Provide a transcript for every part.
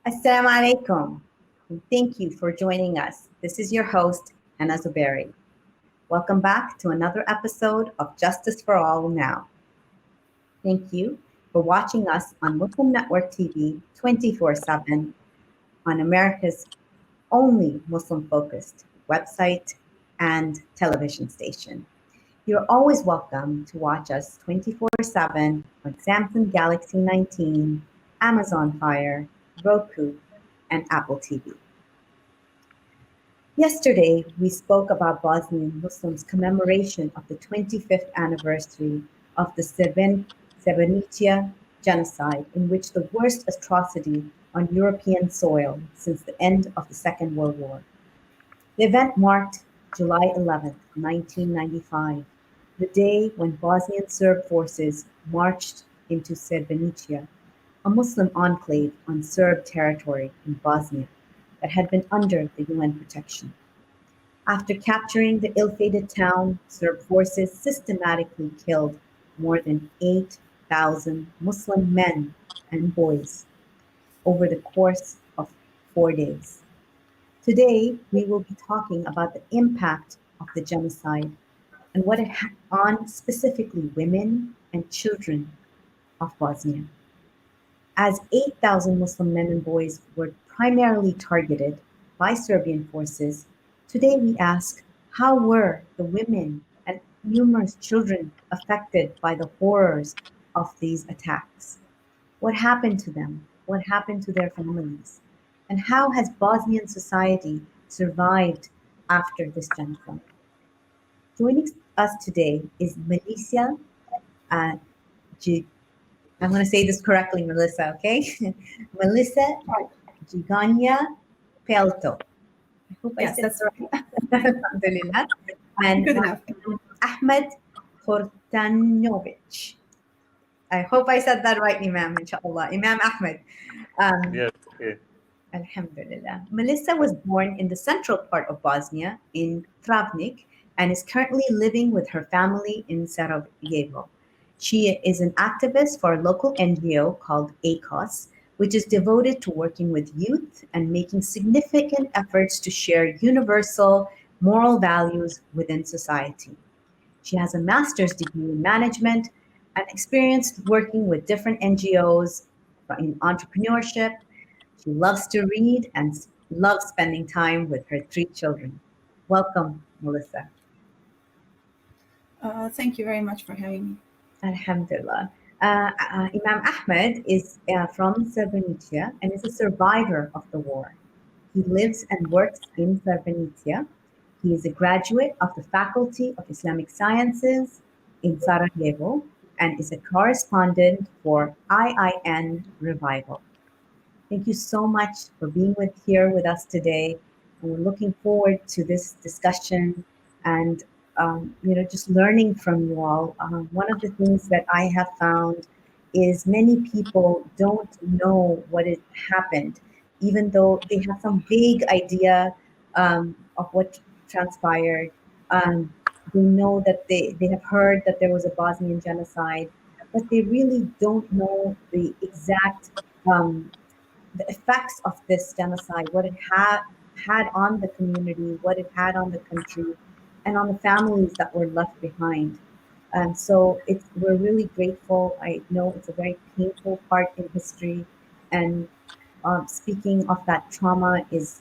Assalamu alaikum, and thank you for joining us. This is your host, Hannah Zuberi. Welcome back to another episode of Justice for All Now. Thank you for watching us on Muslim Network TV 24/7 on America's only Muslim-focused website and television station. You're always welcome to watch us 24/7 on Samsung Galaxy 19, Amazon Fire, Roku, and Apple TV. Yesterday, we spoke about Bosnian Muslims' commemoration of the 25th anniversary of the Srebrenica genocide, in which the worst atrocity on European soil since the end of the Second World War. The event marked July 11th, 1995, the day when Bosnian Serb forces marched into Srebrenica, a Muslim enclave on Serb territory in Bosnia that had been under the UN protection. After capturing the ill-fated town, Serb forces systematically killed more than 8,000 Muslim men and boys over the course of 4 days. Today, we will be talking about the impact of the genocide and what it had on specifically women and children of Bosnia. As 8,000 Muslim men and boys were primarily targeted by Serbian forces, today we ask, how were the women and numerous children affected by the horrors of these attacks? What happened to them? What happened to their families? And how has Bosnian society survived after this genocide? Joining us today is Melissa uh, I'm going to say this correctly, Melissa, okay? Melissa Gigania Pelto. I hope I said that's right. Alhamdulillah. And Good enough. Ahmed Hortanovic. I hope I said that right, Imam, inshallah. Imam Ahmed. Yes, okay. Alhamdulillah. Melissa was born in the central part of Bosnia in Travnik and is currently living with her family in Sarajevo. She is an activist for a local NGO called ACOS, which is devoted to working with youth and making significant efforts to share universal moral values within society. She has a master's degree in management and experience working with different NGOs in entrepreneurship. She loves to read and loves spending time with her 3 children. Welcome, Melissa. Thank you very much for having me. Alhamdulillah. Imam Ahmed is from Srebrenica and is a survivor of the war. He lives and works in Srebrenica. He is a graduate of the Faculty of Islamic Sciences in Sarajevo and is a correspondent for IIN Revival. Thank you so much for being here with us today. And we're looking forward to this discussion and just learning from you all. One of the things that I have found is many people don't know what had happened, even though they have some vague idea of what transpired. They know that they have heard that there was a Bosnian genocide, but they really don't know the exact the effects of this genocide, what it had on the community, what it had on the country, and on the families that were left behind. And so we're really grateful. I know it's a very painful part in history, and speaking of that trauma is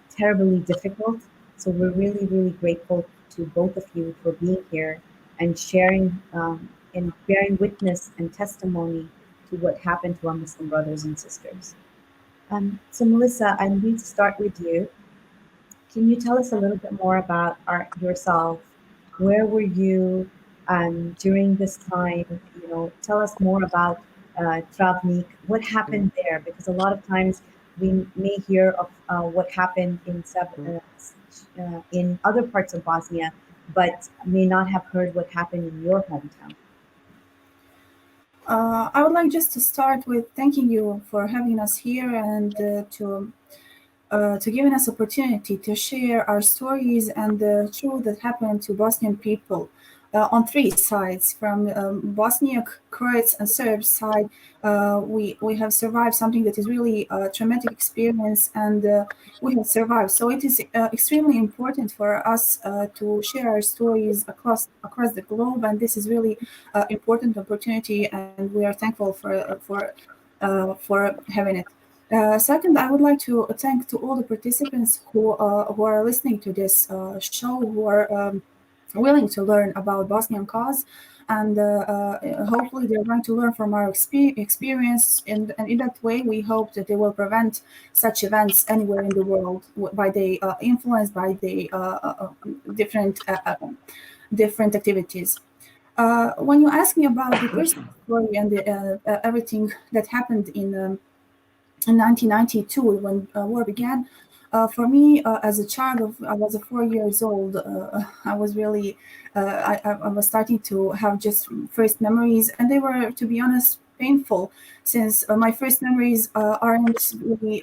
terribly difficult. So we're really, really grateful to both of you for being here and sharing and bearing witness and testimony to what happened to our Muslim brothers and sisters. So Melissa, I'm going to start with you. Can you tell us a little bit more about yourself? Where were you during this time? Tell us more about Travnik. What happened there? Because a lot of times we may hear of what happened in other parts of Bosnia, but may not have heard what happened in your hometown. I would like just to start with thanking you for having us here and to giving us opportunity to share our stories and the truth that happened to Bosnian people. on three sides, from Bosniak, Croats, and Serbs side. We have survived something that is really a traumatic experience, and we have survived. So it is extremely important for us to share our stories across the globe, and this is really important opportunity, and we are thankful for having it. Second, I would like to thank to all the participants who are listening to this show, who are willing to learn about Bosnian cause, and hopefully they're going to learn from our experience. And in that way, we hope that they will prevent such events anywhere in the world by the influence by the different activities. When you ask me about the personal story and everything that happened in 1992 when war began, for me as a child I was 4 years old. I was really I was starting to have just first memories, and they were, to be honest, painful, since my first memories aren't really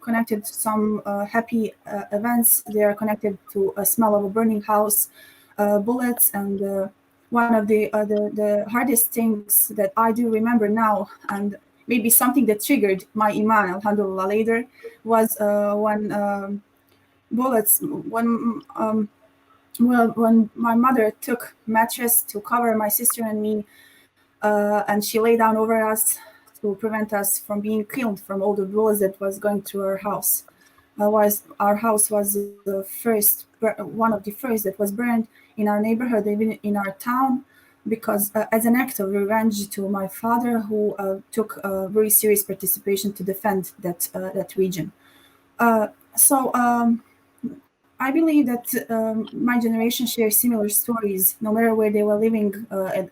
connected to some happy events. They are connected to a smell of a burning house, bullets, and one of the hardest things that I do remember now, and maybe something that triggered my iman, alhamdulillah, later, was when bullets, when my mother took mattress to cover my sister and me, and she lay down over us to prevent us from being killed from all the bullets that was going through our house. Our house was one of the first that was burned in our neighborhood, even in our town, because as an act of revenge to my father, who took a very serious participation to defend that region. So I believe that my generation shares similar stories, no matter where they were living at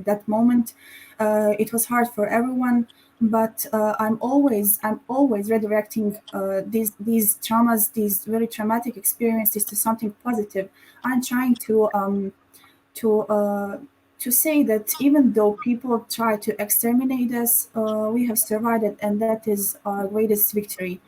that moment. It was hard for everyone, but I'm always redirecting these traumas, these very traumatic experiences, to something positive. I'm trying to to say that even though people try to exterminate us, we have survived it, and that is our greatest victory.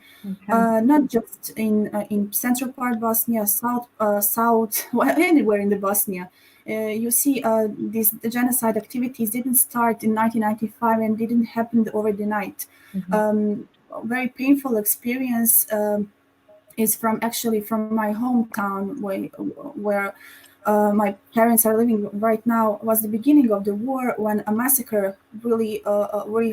Not just in central part Bosnia, south, well, anywhere in the Bosnia. You see, the genocide activities didn't start in 1995 and didn't happen over the night. Very painful experience is from my hometown, where my parents are living right now. Was the beginning of the war, when a massacre, really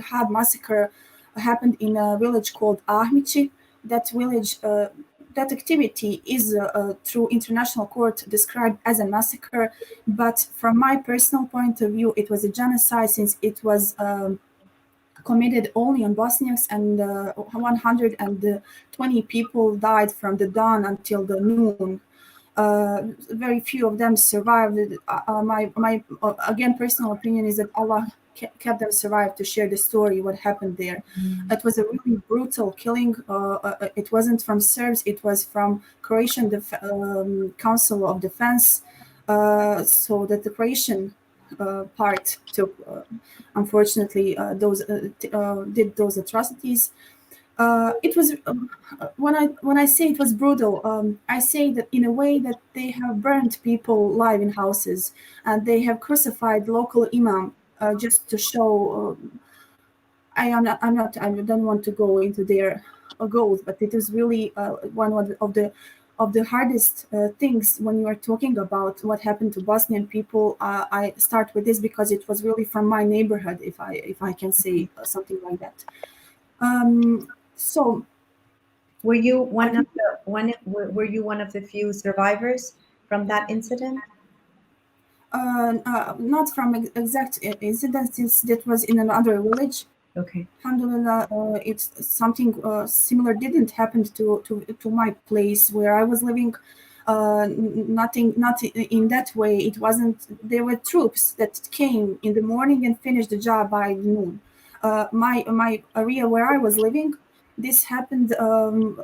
hard massacre, happened in a village called Ahmići. That village, that activity is through international court described as a massacre, but from my personal point of view, it was a genocide, since it was committed only on Bosniaks, and 120 people died from the dawn until the noon. Very few of them survived. My again, personal opinion is that Allah kept them survive to share the story, what happened there. It was a really brutal killing. It wasn't from Serbs, it was from Croatian Council of Defense. So that the Croatian part took, unfortunately, did those atrocities. It was when I say it was brutal, I say that in a way that they have burned people alive in houses, and they have crucified local imam just to show. I don't want to go into their goals, but it is really one of the hardest things when you are talking about what happened to Bosnian people. I start with this because it was really from my neighborhood, if I can say something like that. So, were you were you one of the few survivors from that incident? not from exact incidents. That was in another village. Okay. Alhamdulillah, it's something similar didn't happen to my place where I was living. Not in that way. It wasn't. There were troops that came in the morning and finished the job by noon. My area where I was living, this happened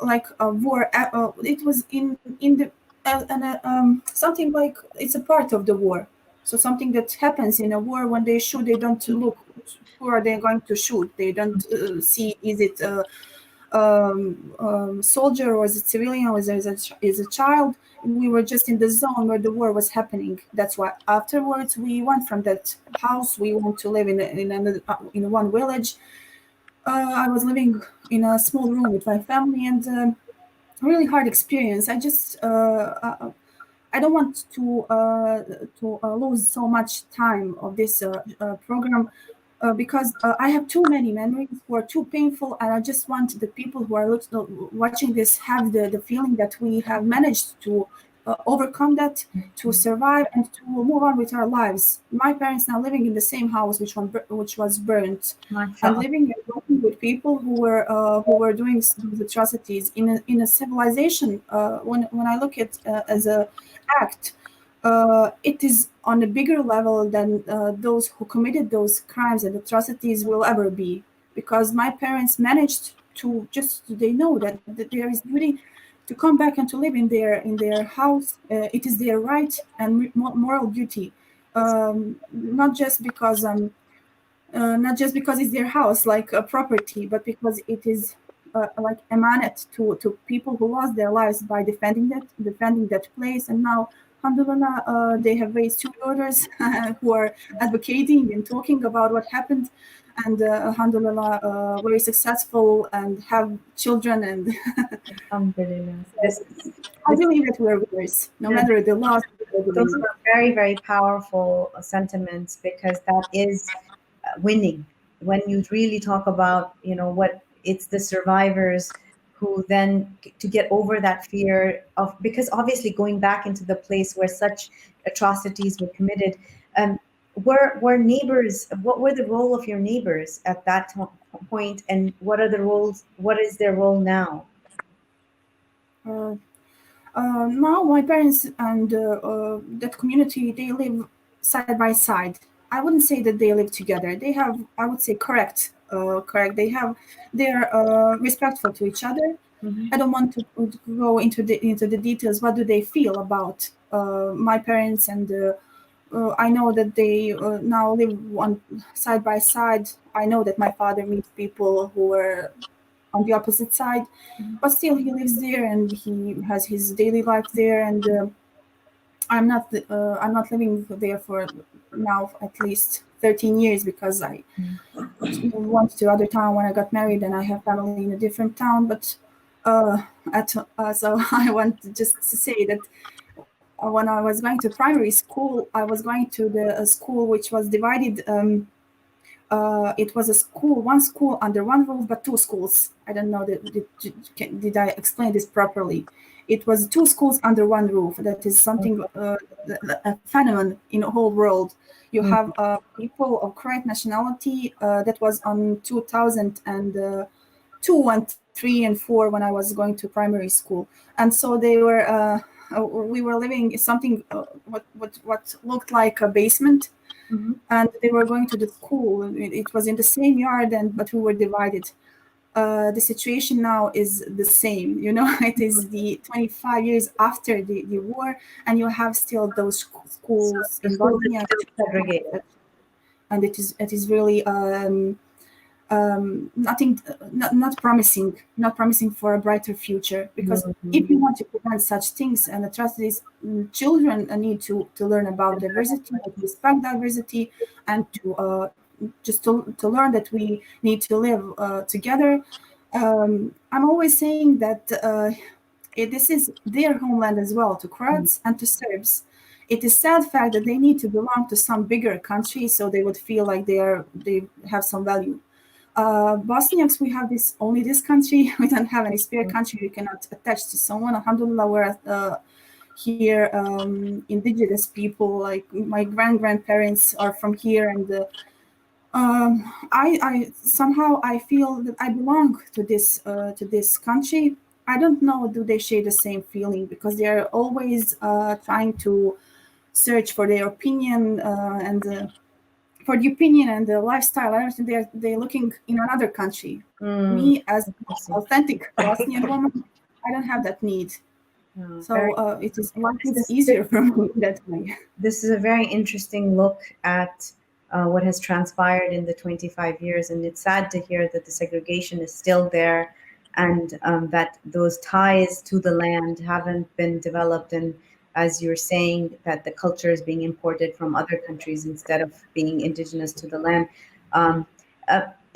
like a war. It was in the something like, it's a part of the war. So something that happens in a war, when they shoot, they don't look who are they going to shoot. They don't see, is it soldier or as a civilian or as a child. We were just in the zone where the war was happening. That's why afterwards we went from that house. We went to live in one village. I was living in a small room with my family, and really hard experience. I don't want to lose so much time of this program because I have too many memories who are too painful, and I just want the people who are watching this have the feeling that we have managed to overcome that, to survive, and to move on with our lives. My parents now living in the same house which was burnt, and Mashallah. living and working with people who were doing those atrocities in a civilization. When I look at as a act, it is on a bigger level than those who committed those crimes and atrocities will ever be. Because my parents managed to just they know that there is duty to come back and to live in their house. It is their right and moral duty, not just because it's their house like a property, but because it is like emanate to people who lost their lives by defending that place. And now, alhamdulillah, they have raised two daughters who are advocating and talking about what happened, and alhamdulillah, very successful and have children. And Alhamdulillah. I believe that we're winners, no Yeah. matter the loss or the Those win. are very, very powerful sentiments because that is winning. When you really talk about, what it's the survivors who then to get over that fear of, because obviously going back into the place where such atrocities were committed, um, were neighbors, what were the role of your neighbors at that point, and what is their role now? Uh, Now my parents and that community, they live side by side. I wouldn't say that they live together. They have, I would say, correct. They're respectful to each other. Mhm. I don't want to go into the details. What do they feel about my parents? And I know that they now live one side by side. I know that my father meets people who are on the opposite side, but still he lives there and he has his daily life there. And I'm not living there for now at least 13 years because I went to other town when I got married, and I have family in a different town. But so I want just to say that when I was going to primary school, I was going to the school which was divided. It was a school, one school under one roof, but two schools. I don't know did I explain this properly? It was two schools under one roof. That is something a phenomenon in the whole world. You Mm. have people of correct nationality. That was on 2002 and 3 and 4 when I was going to primary school, and so they were. We were living in something what looked like a basement, Mhm. and they were going to the school. It was in the same yard, and but we were divided. The situation now is the same. It is the 25 years after the war, and you have still those So schools the in schools is Bosnia, still segregated. and it is really nothing, not promising for a brighter future. Because if you Mhm. want to prevent such things and atrocities, children need to learn about diversity, to respect diversity, and to learn that we need to live together. I'm always saying that this is their homeland as well, to Croats and to Serbs. It is sad fact that they need to belong to some bigger country so they would feel like they have some value. Bosniaks, we have this country. We don't have any spare country. We cannot attach to someone. Alhamdulillah, we're here indigenous people. Like my grandparents are from here, and I somehow I feel that I belong to this country. I don't know, do they share the same feeling, because they are always trying to search for their opinion and for the opinion and the lifestyle. I understand they're looking in another country. Mm. Me, as Interesting. authentic Bosnian woman, I don't have that need. So Very. it is life This is is easier for me that way. this is a very interesting look at what has transpired in the 25 years, and it's sad to hear that the segregation is still there, and that those ties to the land haven't been developed. And as you're saying, that the culture is being imported from other countries instead of being indigenous to the land. Um,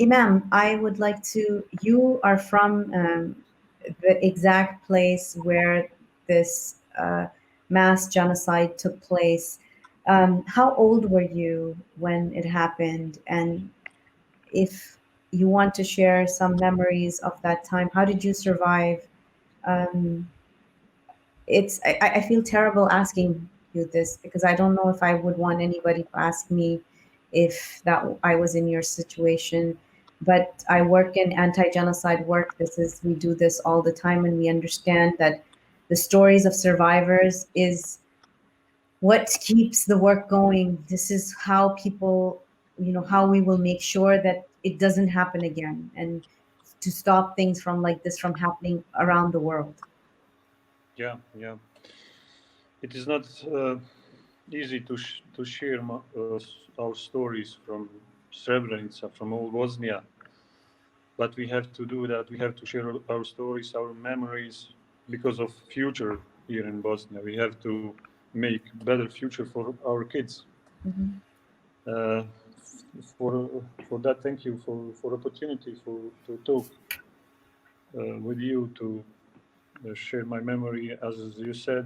Imam, I would like to, you are from the exact place where this mass genocide took place. How old were you when it happened? And if you want to share some memories of that time, how did you survive? Um, I feel terrible asking you this because I don't know if I would want anybody to ask me if that I was in your situation. But I work in anti-genocide work. We do this all the time, and we understand that the stories of survivors is what keeps the work going. This is how people, how we will make sure that it doesn't happen again, and to stop things from like this from happening around the world. Yeah, yeah. It is not easy to share our stories from Srebrenica, from old Bosnia, but we have to do that. We have to share our stories, our memories, because of future here in Bosnia. We have to make better future for our kids. Mhm. Uh, for that, thank you for opportunity to talk with you, to share my memory. As you said,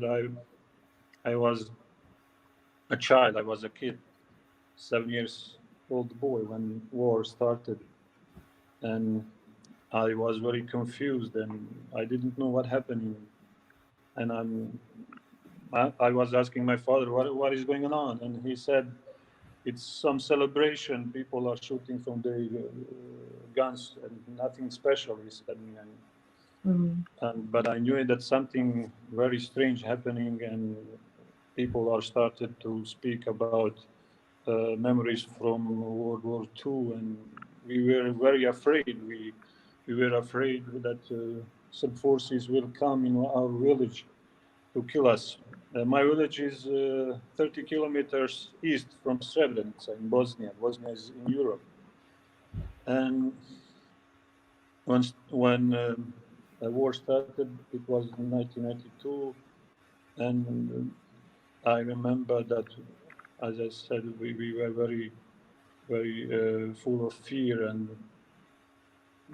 I was a child. I was a kid, 7 years old boy when war started, and I was very confused and I didn't know what happening. And I was asking my father what is going on, and he said it's some celebration. People are shooting from their guns and nothing special. He said me, Mm. but I knew that something very strange happening, and people are started to speak about memories from World War II, and we were very afraid. We were afraid that some forces will come in our village to kill us. My village is 30 kilometers east from Srebrenica in Bosnia. Bosnia is in Europe, and when the war started, it was in 1992, and I remember that, as I said, we were very full of fear, and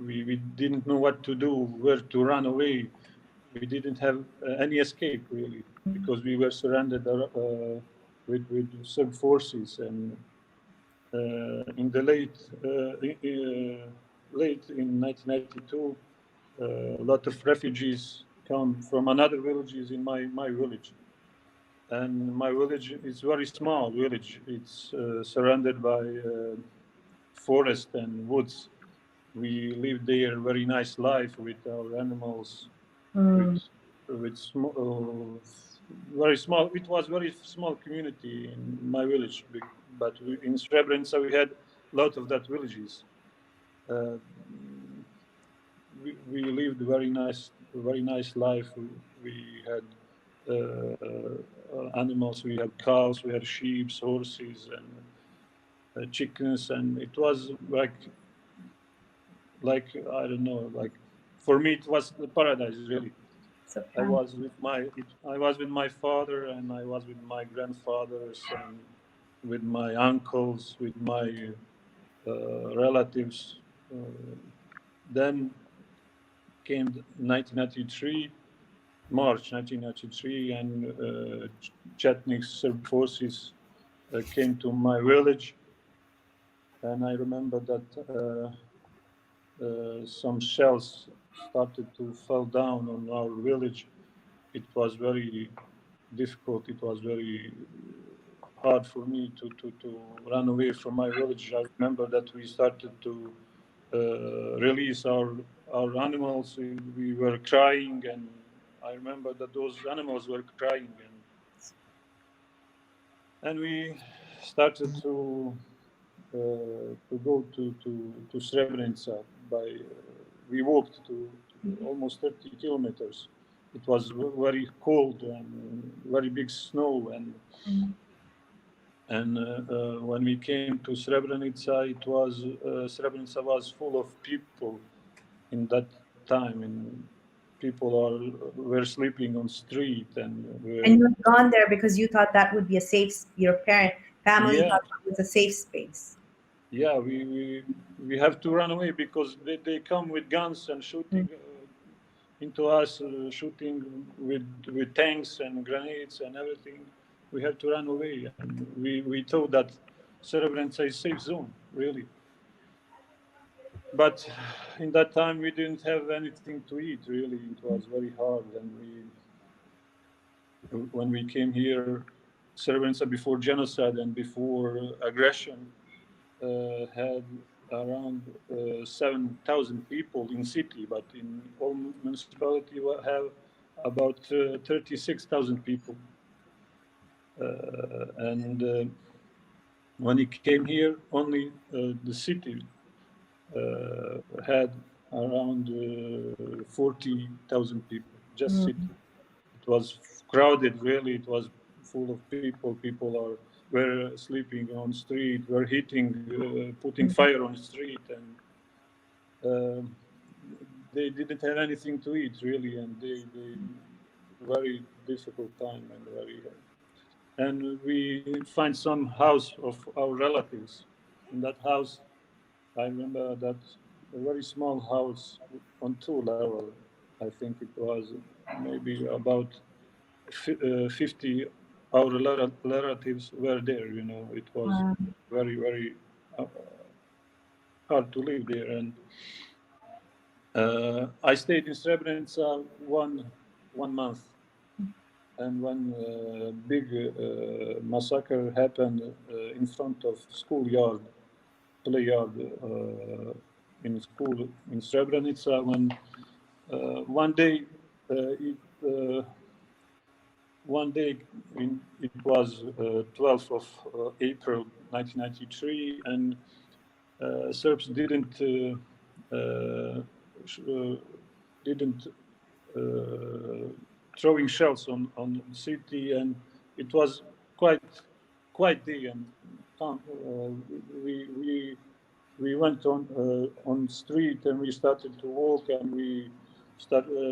we didn't know what to do, where to run away. We didn't have any escape really, because we were surrounded with sub forces, and in the late in 1992, a lot of refugees come from another villages in my village. And my village is very small village. It's surrounded by forest and woods. We live there very nice life with our animals, with Mm. very small. It was very small community in my village, but in Srebrenica we had a lot of that villages. Uh, we lived very nice life. We had animals. We had cows. We had sheep, horses, and chickens, and it was like I don't know, like for me it was the paradise really. So I fun. was with I was with my father, and I was with my grandfathers, and with my uncles, with my relatives. Uh, then came 1993, March 1993, and Chetnik Serb forces came to my village, and I remember that some shells started to fall down on our village. It was very difficult. It was very hard for me to run away from my village. I remember that we started to release our animals. We were crying, and I remember that those animals were crying, and we started to go to Srebrenica by we walked to almost 30 kilometers. It was very cold and very big snow, Mm. and when we came to Srebrenica, it was Srebrenica was full of people in that time, and people were sleeping on street, and And you had gone there because you thought that would be a safe. Your family yeah, thought it was a safe space. yeah, we have to run away because they come with guns and shooting into us, shooting with tanks and grenades and everything. We have to run away, and we thought that Srebrenica is safe zone, really. But in that time, we didn't have anything to eat. Really, it was very hard, and when we came here, Srebrenica before genocide and before aggression had around 7,000 people in city, but in all municipality we have about 36,000 people. And when he came here, only the city had around 40,000 people, just city. It was crowded, really. It was full of people. People were sleeping on street, were putting fire on the street, and they didn't have anything to eat, really, and they very difficult time and very. And we find some house of our relatives. In that house, I remember that a very small house on two level. I think it was maybe about 50 our relatives were there. It was very, very hard to live there. And I stayed in Srebrenica one month. And when big massacre happened in front of schoolyard, play yard in school in Srebrenica, when one day it one day it was 12th of April 1993, and Serbs sh- uh, didn't throwing shells on the city, and it was quite day, and we we we went on street, and we started to walk, and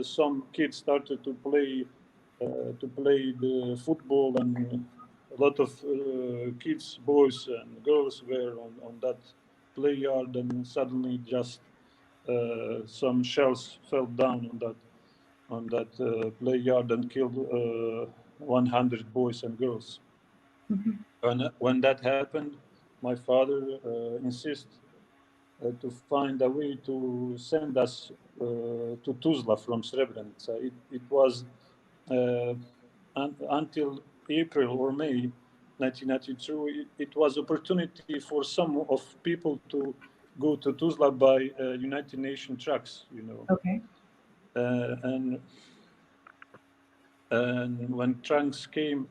some kids started to play the football, and a lot of kids, boys and girls, were on that play yard, and suddenly just some shells fell down on that play yard and killed 100 boys and girls. When that happened, my father insisted to find a way to send us to Tuzla from Srebrenica. It was uh, until April or May 1992. It was opportunity for some of people to go to Tuzla by United Nations trucks, Okay. and when trucks came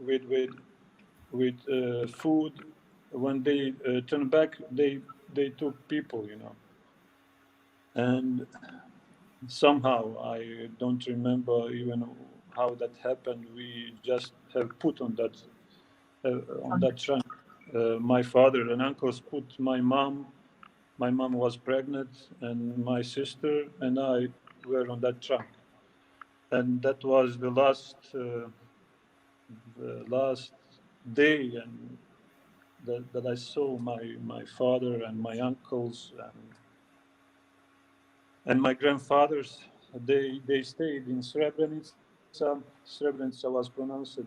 with food, when they turned back, they took people, and somehow I don't remember even how that happened. We just have put on that trunk. My father and uncles put my mom. My mom was pregnant, and my sister and I were on that trunk, and that was the last day, and that I saw my father and my uncles and my grandfathers. They stayed in Srebrenica. Srebrenica was pronounced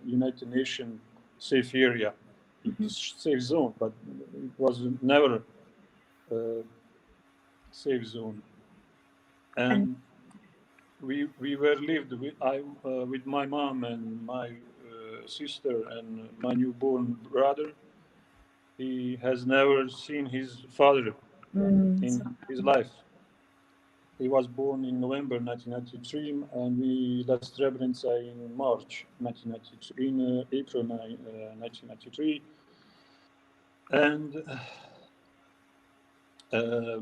United Nations safe area. It's safe zone, but it was never safe zone. And And we were lived with my mom and my sister and my newborn brother. He has never seen his father so, in his life. He was born in November 1993, and we left Srebrenica in March 1993, in April 1993. And uh,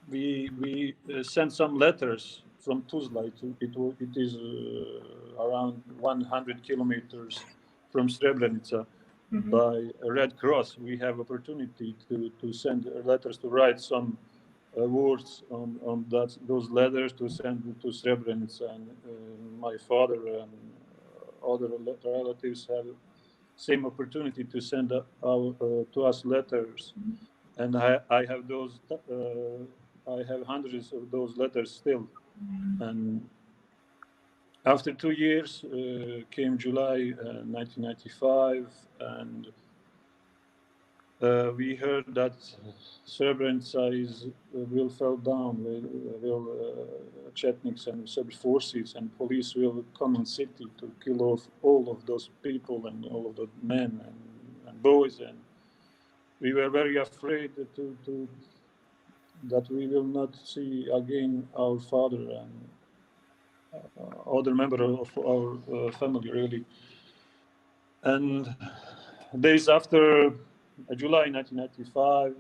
we sent some letters from Tuzla. It is around 100 kilometers from Srebrenica. By a Red Cross, we have opportunity to send letters, to write some words on those letters to send to Srebrenica, and my father and other relatives have same opportunity to send to us letters, and I have those. I have hundreds of those letters still, and after 2 years came July 1995, and we heard that Srebrenica will fall down, will Chetniks and Serb forces and police will come in city to kill off all of those people and all of the men and boys, and we were very afraid that we will not see again our father and other member of our family, really. And days after July 1995,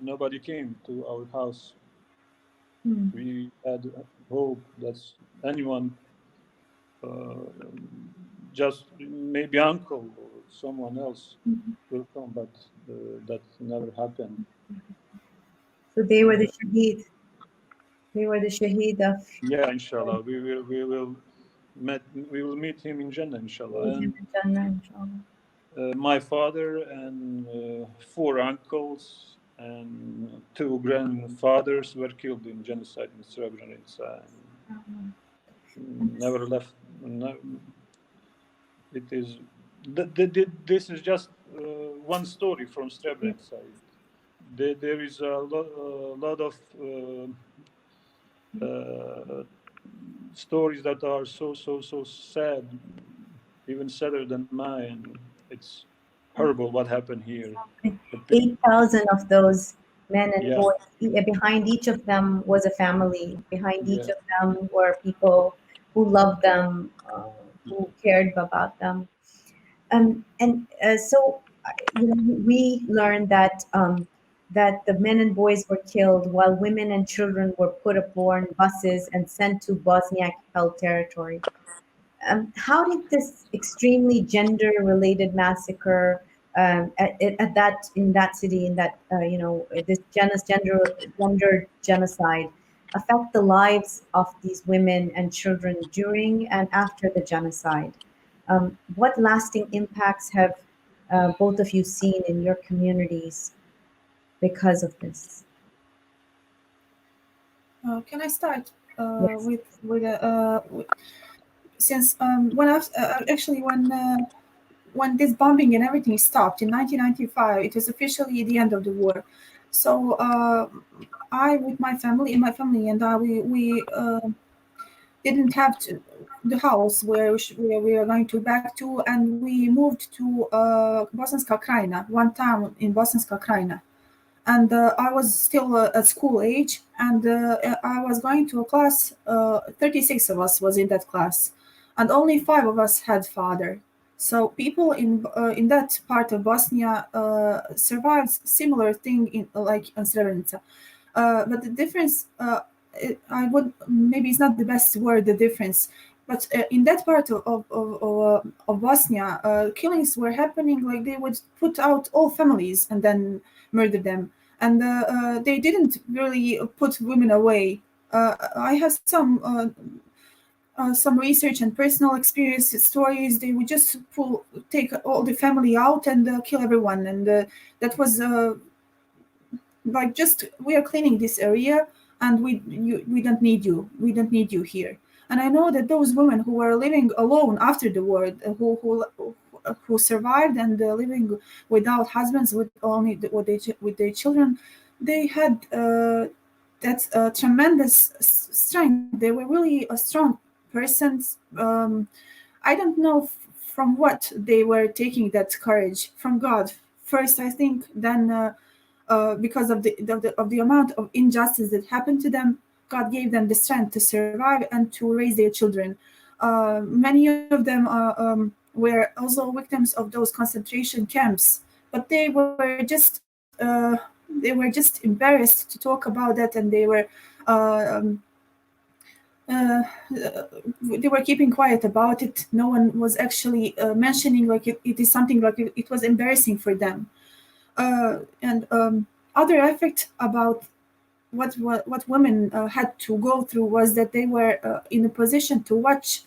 nobody came to our house. We had hope that anyone, just maybe uncle or someone else, will come, but that never happened. So they were the shaheed. They were the shaheed of. Yeah, inshallah, we will meet him in Jannah, inshallah. And Jannah, inshallah. my father and 4 uncles and 2 grandfathers were killed in genocide in Srebrenica. Never left. No, it is. This is just one story from Srebrenica. There is a lot of stories that are so sad, even sadder than mine. It's horrible what happened here. 8,000 of those men and boys. Behind each of them was a family. Behind each of them were people who loved them, who cared about them. So, we learned that that the men and boys were killed while women and children were put aboard buses and sent to Bosniak-held territory. How did this extremely gender-related massacre in that city, in that this gender genocide, affect the lives of these women and children during and after the genocide? What lasting impacts have both of you seen in your communities because of this? Can I start Yes. since when this bombing and everything stopped in 1995, it was officially the end of the war. So I, with my family, and I, we didn't have the house where we are going to back to, and we moved to Bosanska Krajina, one town in Bosanska Krajina. And I was still at school age, and I was going to a class. 36 of us was in that class, and only 5 of us had father. So people in that part of Bosnia survived similar thing like in Srebrenica. But the difference, I would maybe it's not the best word, the difference, but in that part of Bosnia, killings were happening like they would put out all families and then murder them, and they didn't really put women away. I have some research and personal experience stories. They would just take all the family out and kill everyone, and that was like just we are cleaning this area, and we don't need you. We don't need you here. And I know that those women who were living alone after the war, who survived and living without husbands, with only with their children, they had that tremendous strength. They were really a strong persons. I don't know from what they were taking that courage. From God first, I think. Then because of the amount of injustice that happened to them, God gave them the strength to survive and to raise their children. Many of them were also victims of those concentration camps, but they were just embarrassed to talk about that, and they were keeping quiet about it. No one was actually mentioning like it is something like it was embarrassing for them. And other effect about what women had to go through was that they were in a position to watch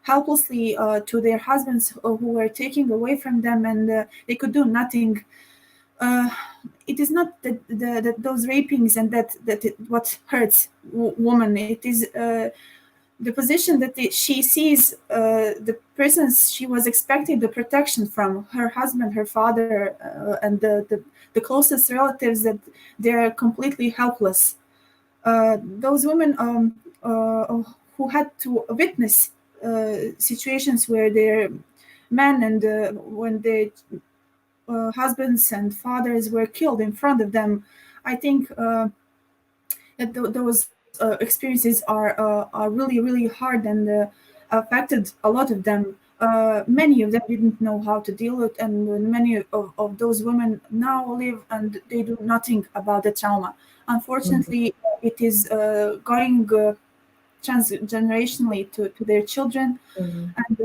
helplessly to their husbands who were taking away from them, and they could do nothing. uh, it is not that those rapings and what hurts woman. It is the position that she sees the persons she was expecting the protection from, her husband, her father, and the closest relatives, that they're completely helpless. Those women who had to witness situations where their men and when their husbands and fathers were killed in front of them, I think that those experiences are really hard and affected a lot of them. Many of them didn't know how to deal with, and many of those women now live and they do nothing about the trauma. Unfortunately, it is going transgenerationally to their children, and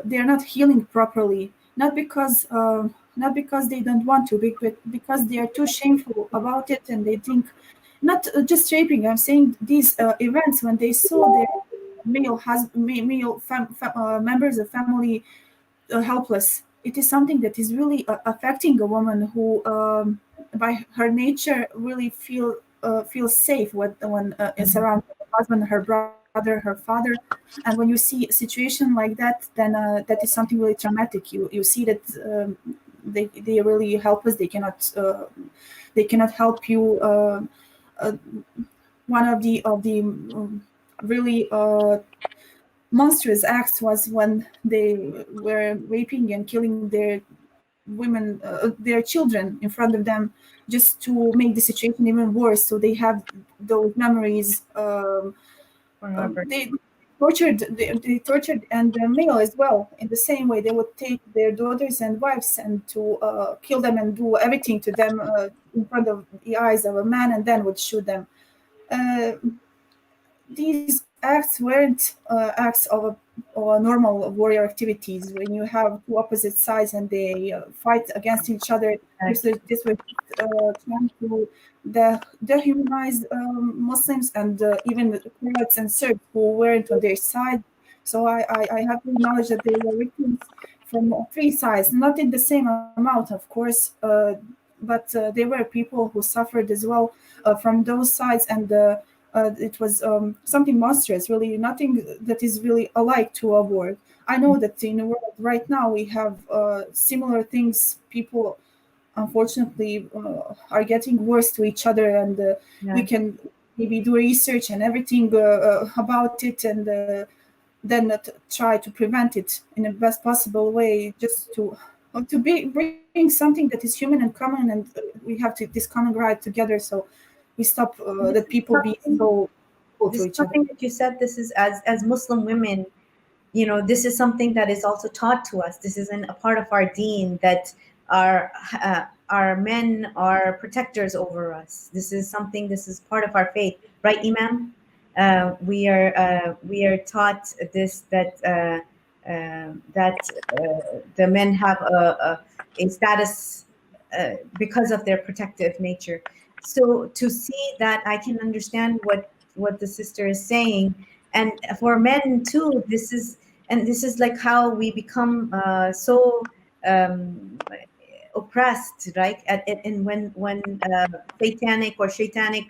they are not healing properly. Not because they don't want to, but because they are too shameful about it, and they think not just raping. I'm saying these events when they saw their members of family helpless. It is something that is really affecting a woman who, by her nature, really feels safe when is around her husband, her brother, her father. And when you see a situation like that, then that is something really traumatic. You see that they are really helpless. They cannot help you. Uh, One of the really monstrous acts was when they were raping and killing their women, their children in front of them, just to make the situation even worse. So they have those memories. Forever. They tortured and their male as well. In the same way, they would take their daughters and wives and to kill them and do everything to them in front of the eyes of a man, and then would shoot them. Uh, these acts weren't acts of normal warrior activities. When you have two opposite sides and they fight against each other, this was trying to dehumanize Muslims and even the Croats and Serbs who weren't on their side. So I have to acknowledge that there were victims from three sides, not in the same amount, of course, but there were people who suffered as well from those sides, and it was something monstrous, really nothing that is really alike to a war. I know that in the world right now we have similar things. People, unfortunately, are getting worse to each other, and we Yeah. can maybe do research and everything about it, and then try to prevent it in the best possible way, just to bring something that is human and common, and we have this common right together, so we stop This that is people be something. so cruel This to is each other. something that you said. This is as Muslim women. This is something that is also taught to us. This isn't a part of our deen that our men are protectors over us. This is something. This is part of our faith, right, Imam? We are taught this that the men have a status because of their protective nature. So to see that, I can understand what the sister is saying, and for men too, this is like how we become so oppressed, right? And when satanic or shaitanic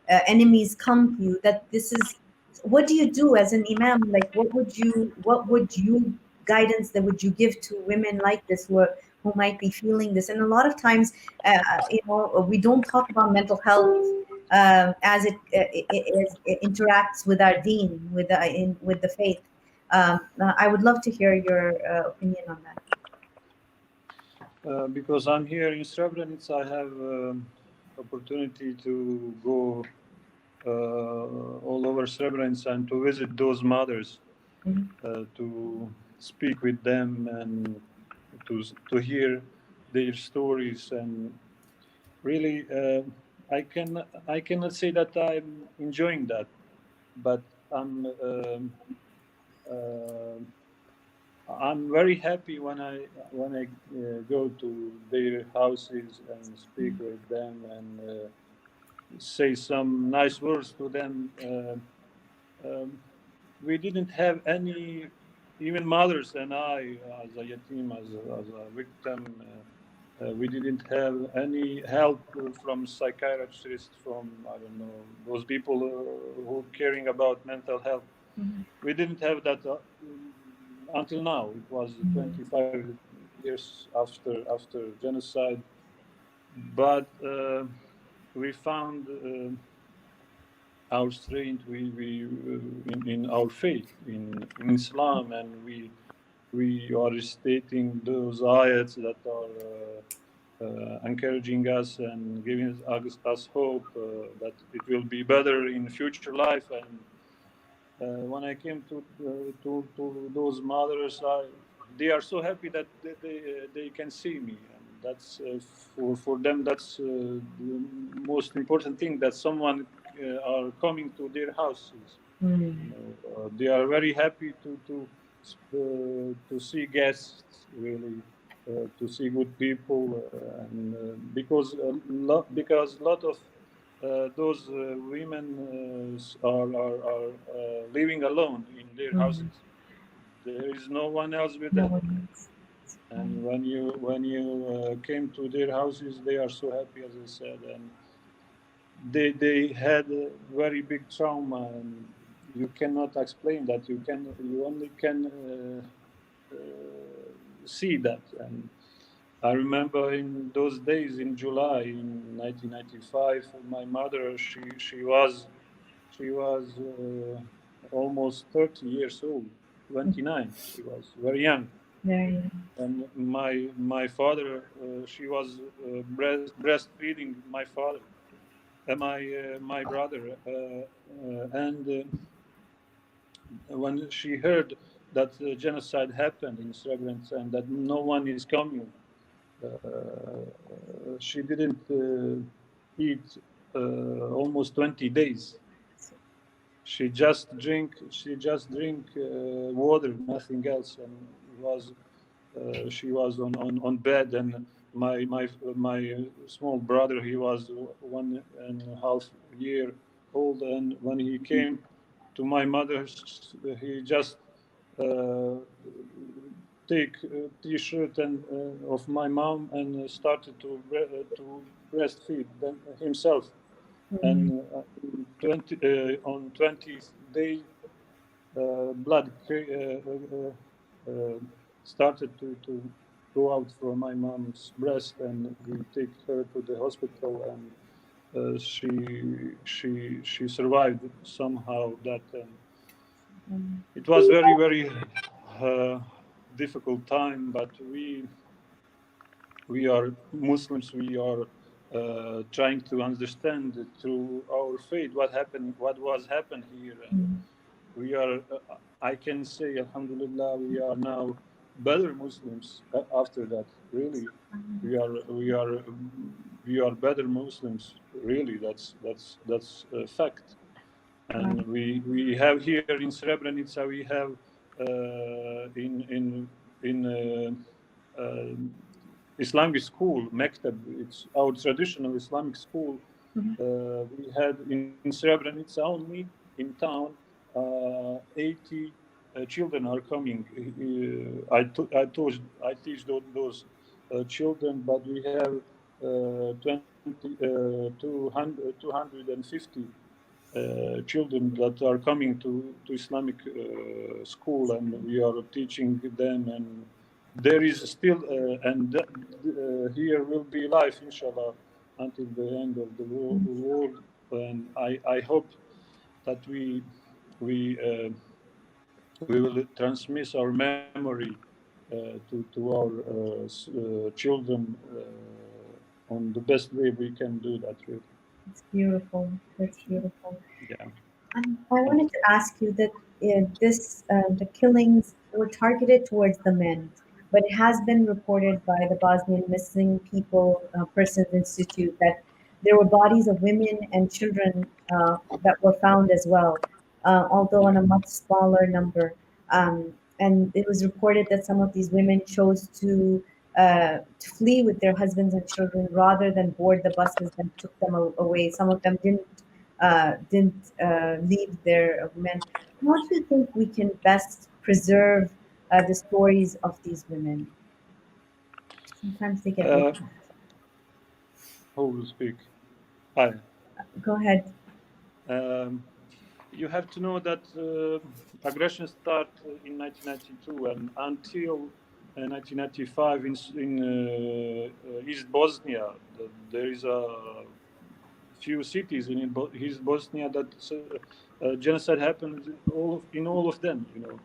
enemies come to you, that this is what do you do as an imam? Like, what would you guidance that would you give to women like this who might be feeling this? And a lot of times, we don't talk about mental health as it interacts with our deen, with the faith. I would love to hear your opinion on that. Because I'm here in Srebrenica, I have opportunity to go all over Srebrenica and to visit those mothers, Mhm. to speak with them and to hear their stories. And really, I cannot say that I'm enjoying that, but I'm I'm very happy when I go to their houses and speak with them and say some nice words to them. Um, we didn't have any, even mothers and I, as a yatim, as a victim, we didn't have any help from psychiatrists, from, I don't know, those people who caring about mental health. We didn't have that until now. It was 25 years after genocide, but we found our strength in our faith in Islam, and we are stating those ayats that are encouraging us and giving us hope that it will be better in future life. And when I came to those mothers, they are so happy that they can see me, and that's for them. That's the most important thing, that someone are coming to their houses. You know, they are very happy to see guests, really, to see good people, and because a lot of those women are living alone in their houses. There is no one else with No them. one else. And when you came to their houses, they are so happy, as I said, and they had a very big trauma, and you cannot explain that. You only can see that. And I remember in those days in July in 1995, my mother, she was almost 30 years old, 29. She was very young. Very. And my father, she was breastfeeding my father, my brother, and when she heard that genocide happened in Srebrenica and that no one is coming, she didn't eat almost 20 days. She just drink water, nothing else, and she was on bed. And my small brother, he was 1.5 year old, and when he came to my mother, he just uh, take t-shirt and of my mom and started to breastfeed them himself. And on 20th day, blood started to go out from my mom's breast, and we take her to the hospital, and she survived somehow that. And it was very uh, difficult time, but we are Muslims. We are trying to understand through our faith what was happened here, and we are. I can say, Alhamdulillah, we are now better Muslims after that. Really, we are better Muslims. Really, that's a fact. And we have here in Srebrenica, we have in Islamic school, Mektab. It's our traditional Islamic school. We had in Srebrenica only, in town, 80 children are coming. I teach those children, but we have 250 children that are coming to Islamic school, and we are teaching them. And there is still, here will be life, inshallah, until the end of the world. And I hope that we we will transmit our memory to our children on the best way we can do that. Really. It's beautiful. That's beautiful. Yeah. I wanted to ask you that the killings were targeted towards the men, but it has been reported by the Bosnian Missing People Persons Institute that there were bodies of women and children that were found as well, although on a much smaller number. Um, and it was reported that some of these women chose to flee with their husbands and children rather than board the buses that took them away. Some of them didn't leave their men. How do you think we can best preserve the stories of these women? Sometimes they get lost. Who will speak? Hi. Go ahead. You have to know that aggression started in 1992 and until 1995 in East Bosnia, there is a few cities in East Bosnia that genocide happened in all of them, you know.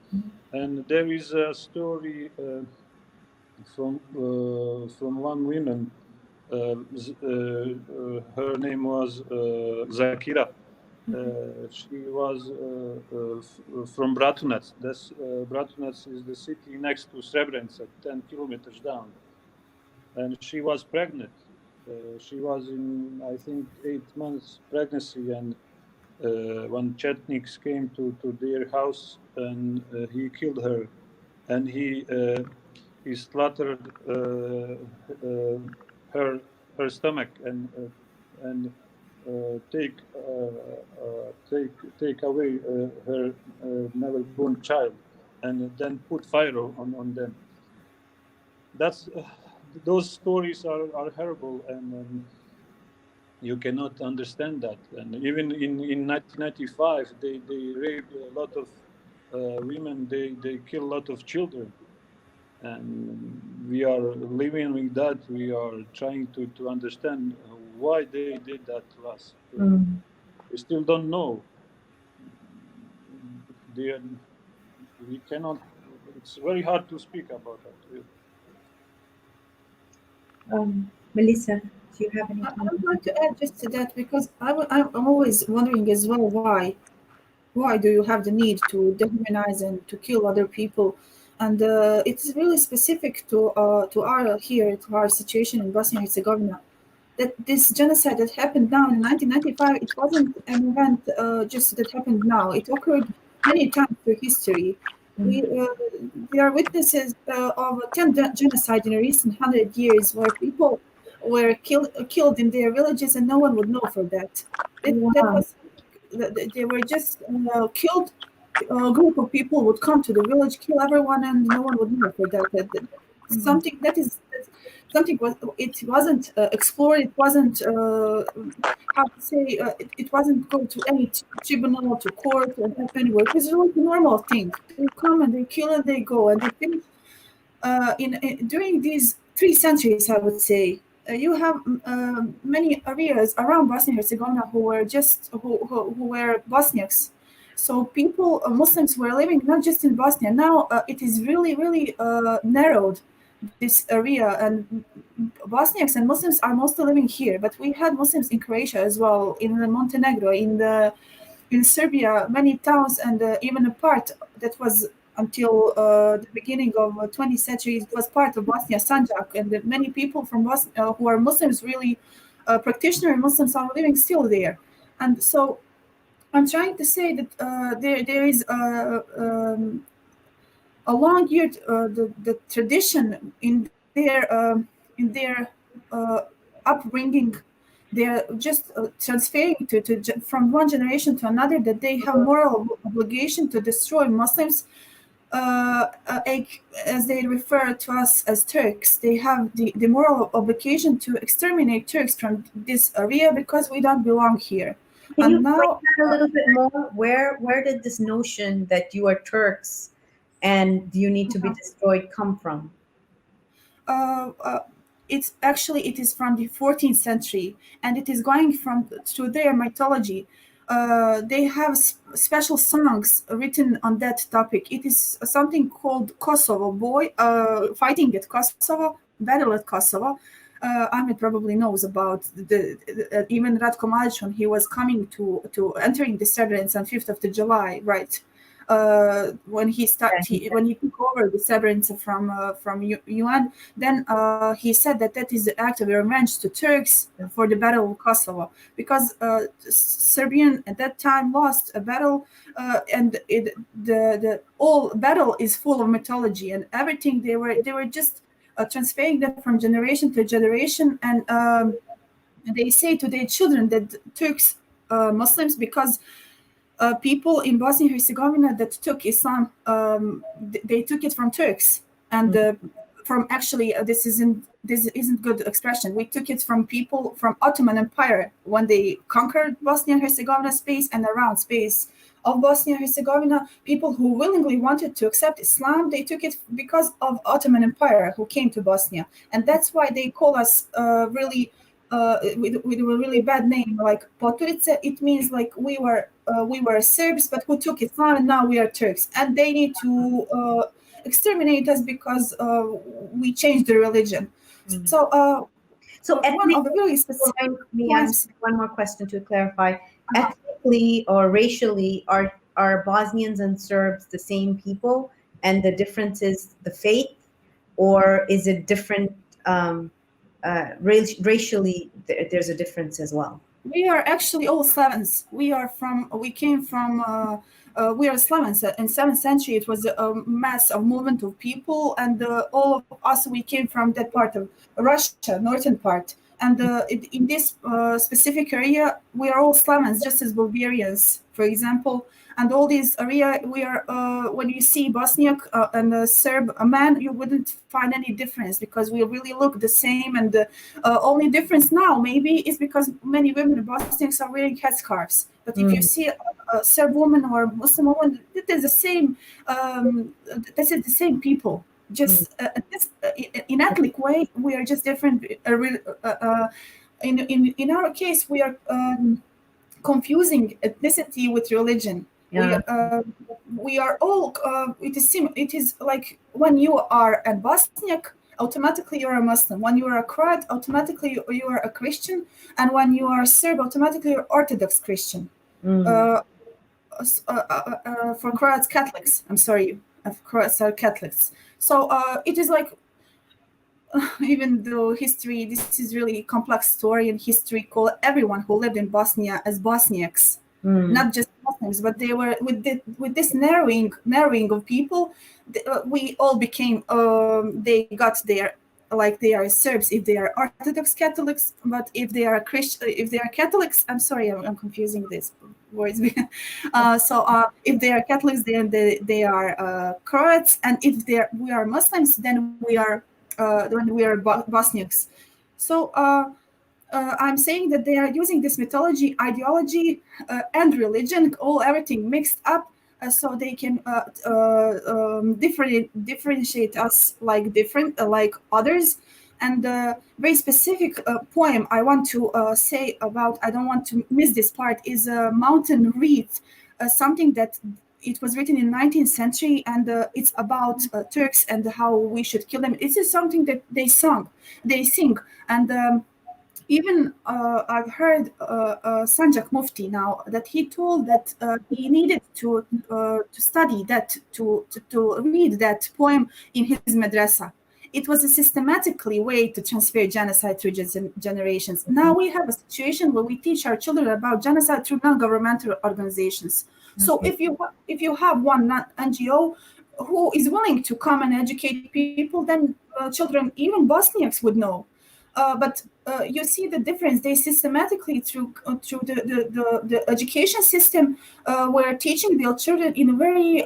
And there is a story from one woman. Her name was Zakira. She was from Bratunac. Bratunac is the city next to Srebrenica, 10 kilometers down. And she was pregnant. She was in, I think, 8 months pregnancy, and when Chetniks came to their house, and he killed her, and he slaughtered her stomach and take away her never born child, and then put fire on them. That's those stories are horrible, and you cannot understand that. And even in 1995, they raped a lot of women. They kill a lot of children, and we are living with that. We are trying to understand why they did that to us. We still don't know. We cannot. It's very hard to speak about that. Melissa, do you have any I comment? would like to add just to that because I'm always wondering as well why do you have the need to dehumanize and to kill other people? And it's really specific to our situation in Bosnia and Herzegovina. That this genocide that happened now in 1995, it wasn't an event just that happened now. It occurred many times through history. We are witnesses of 10 genocide in a recent 100 years where people were killed in their villages and no one would know for that. That Wow. was they were just killed. A group of people would come to the village, kill everyone, and no one would know for that. Something that is something was it wasn't explored. It wasn't how to say it wasn't go to any tribunal, to court, or anywhere. It was like a normal thing. They come and they kill and they go and they finish. During these 3 centuries, I would say, you have many areas around Bosnia and Herzegovina who were Bosniaks. So people, Muslims, were living not just in Bosnia. Now it is really narrowed, this area, and Bosniaks and Muslims are mostly living here. But we had Muslims in Croatia as well, in Montenegro, in Serbia, many towns, and even a part that was until the beginning of 20th century, it was part of Bosnia, Sanjak, and many people from Bosnia who are Muslims, really practitioner Muslims, are living still there. And so I'm trying to say that there is a long year the tradition in their upbringing. They're just transferring from one generation to another that they have moral obligation to destroy Muslims, as they refer to us as Turks. They have the moral obligation to exterminate Turks from this area because we don't belong here. Can you And explain now, that a little bit more? Where did this notion that you are Turks and you need to be destroyed come from? it's actually it is from the 14th century, and it is going from through their mythology. They have special songs written on that topic. It is something called Kosovo Boy, fighting at Kosovo, battle at Kosovo. Ahmed probably knows about even Ratko Mladic when he was coming to entering the Srebrenica on 5th of July, right? when he took over the Srebrenica from UN. Then he said that is the act of revenge to Turks for the Battle of Kosovo, because Serbian at that time lost a battle, and the whole battle is full of mythology and everything. They were just transferring that from generation to generation, and they say to their children that Turks, Muslims, because people in Bosnia and Herzegovina that took Islam, they took it from Turks, and from actually this isn't good expression. We took it from people from Ottoman Empire when they conquered Bosnia and Herzegovina space and around space of Bosnia and Herzegovina. People who willingly wanted to accept Islam, they took it because of Ottoman Empire who came to Bosnia, and that's why they call us really. With a really bad name like Poturice. It means like we were Serbs, but who took Islam, and now we are Turks, and they need to exterminate us because we changed the religion. So one of the really specific me ask one more question to clarify. Ethnically or racially, are Bosnians and Serbs the same people, and the difference is the faith, or is it different? Racially, there's a difference as well. We are actually all Slavs. We came from. We are Slavs. In 7th century, it was a mass of movement of people, and all of us, we came from that part of Russia, northern part. And in this specific area, we are all Slavs, just as Bulgarians, for example. And all these area, we are. When you see Bosniak and a Serb a man, you wouldn't find any difference because we really look the same. And the only difference now maybe is because many women Bosniaks are wearing headscarves. But if you see a Serb woman or Muslim woman, it is the same. This is the same people. Just in ethnic way, we are just different. In our case, we are confusing ethnicity with religion. Yeah. We are all. It is like when you are a Bosniak, automatically you are a Muslim. When you are a Croat, automatically you are a Christian, and when you are Serb, automatically you're Orthodox Christian. For Croats, Catholics. I'm sorry, Croats are Catholics. So it is like. Even though history, this is really complex story, and history call everyone who lived in Bosnia as Bosniaks, not just Muslims, but they were with this narrowing of people. We all became. They got their like they are Serbs if they are Orthodox Catholics, but if they are if they are Catholics, I'm sorry, I'm confusing these words. If they are Catholics, then they are Croats, and if we are Muslims, then we are. When we are Bosniaks. So I'm saying that they are using this mythology, ideology, and religion, everything mixed up, so they can differentiate us like others. And very specific poem I want to say about, I don't want to miss this part, is a mountain wreath, something that it was written in 19th century, and it's about Turks and how we should kill them. This is something that they sing. And even I've heard Sanjak Mufti now that he told that he needed to study that, to read that poem in his madrasa. It was a systematically way to transfer genocide through generations. Now we have a situation where we teach our children about genocide through non-governmental organizations. So if you have one NGO who is willing to come and educate people, then children, even Bosniaks, would know. But you see the difference. They systematically through the education system were teaching their children in a very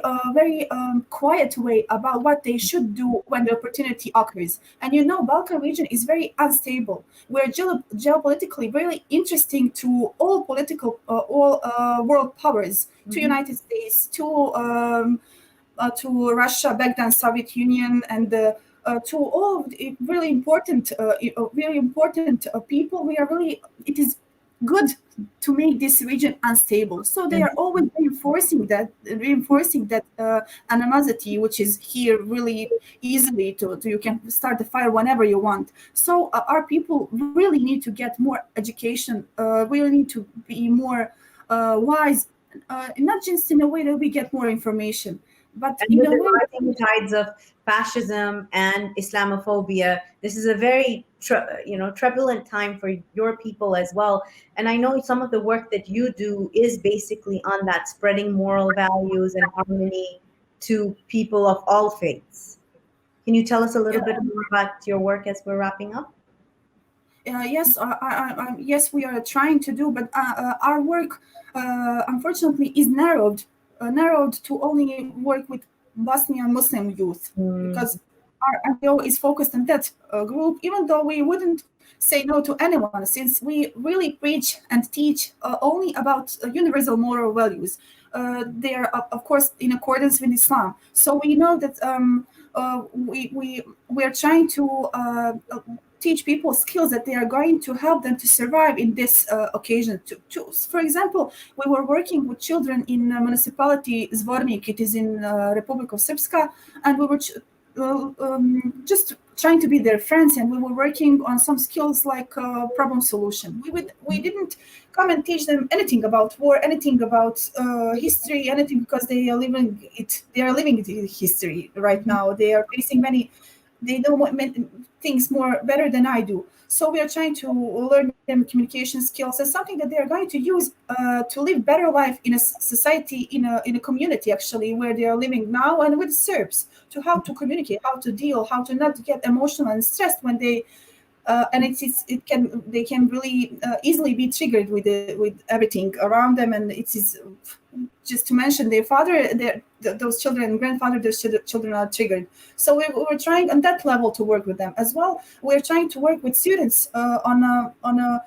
quiet way about what they should do when the opportunity occurs. And Balkan region is very unstable. We're geopolitically very interesting to all political world powers, to United States, to Russia, back then Soviet Union, and to all really important people. It is good to make this region unstable. So they are always reinforcing that animosity, which is here really easily to you can start the fire whenever you want. So our people really need to get more education, really need to be more wise not just in a way that we get more information, but And in with a the way. rising tides of fascism and Islamophobia, this is a very turbulent time for your people as well. And I know some of the work that you do is basically on that, spreading moral values and harmony to people of all faiths. Can you tell us a little bit more about your work as we're wrapping up? Yes, yes, we are trying to do, but our work, unfortunately, is narrowed to only work with Bosnian Muslim youth, Mm, because our NGO is focused on that group. Even though we wouldn't say no to anyone, since we really preach and teach only about universal moral values. They are, of course, in accordance with Islam. So we know that we are trying to teach people skills that they are going to help them to survive in this occasion. For example, we were working with children in municipality Zvornik. It is in Republic of Srpska, and we were just trying to be their friends, and we were working on some skills like problem solution. We didn't come and teach them anything about war, anything about history, anything, because they are living it. They are living it in history right now. They are facing many. They know things more better than I do. So we are trying to learn them communication skills as something that they are going to use to live better life in a society, in a community actually, where they are living now, and with Serbs, to how to communicate, how to deal, how to not get emotional and stressed when they and they can really easily be triggered with everything around them, and it is just to mention their father, those children and grandfather, those children are triggered. So we're trying on that level to work with them as well. We're trying to work with students on a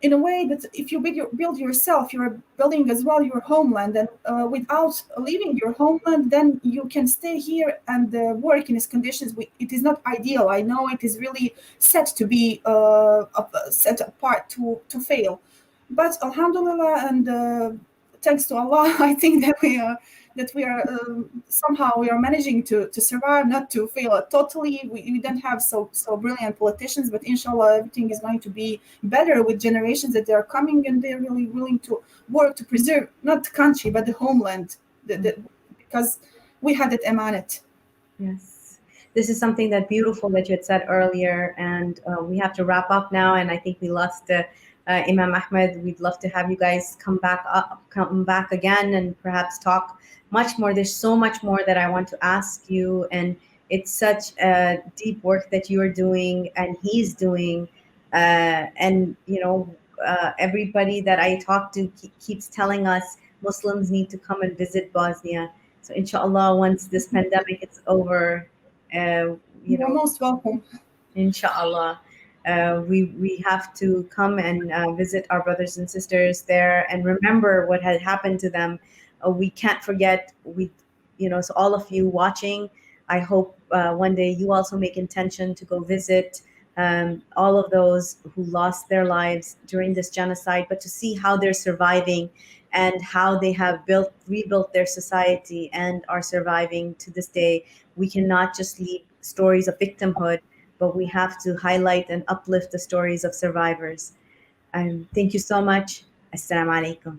in a way that if you build yourself, you're building as well your homeland, and without leaving your homeland, then you can stay here and work in these conditions. It is not ideal. I know it is really set to be set apart to fail, but Alhamdulillah, and thanks to Allah, I think that we are somehow we are managing to survive, not to fail totally. We don't have so brilliant politicians, but inshallah everything is going to be better with generations that they are coming, and they're really willing to work to preserve not the country but the homeland, because we had it emanat. yes. This is something that beautiful that you had said earlier, and we have to wrap up now. And I think we lost Imam Ahmed. We'd love to have you guys come back again, and perhaps talk much more. There's so much more that I want to ask you, and it's such a deep work that you are doing and he's doing, and everybody that I talk to keeps telling us Muslims need to come and visit Bosnia. So inshallah, once this pandemic is over, You're most welcome. inshallah, we have to come and visit our brothers and sisters there and remember what had happened to them. We can't forget. So all of you watching, I hope one day you also make intention to go visit all of those who lost their lives during this genocide, but to see how they're surviving and how they have rebuilt their society and are surviving to this day. We cannot just leave stories of victimhood, but we have to highlight and uplift the stories of survivors. Thank you so much. Assalamu alaikum.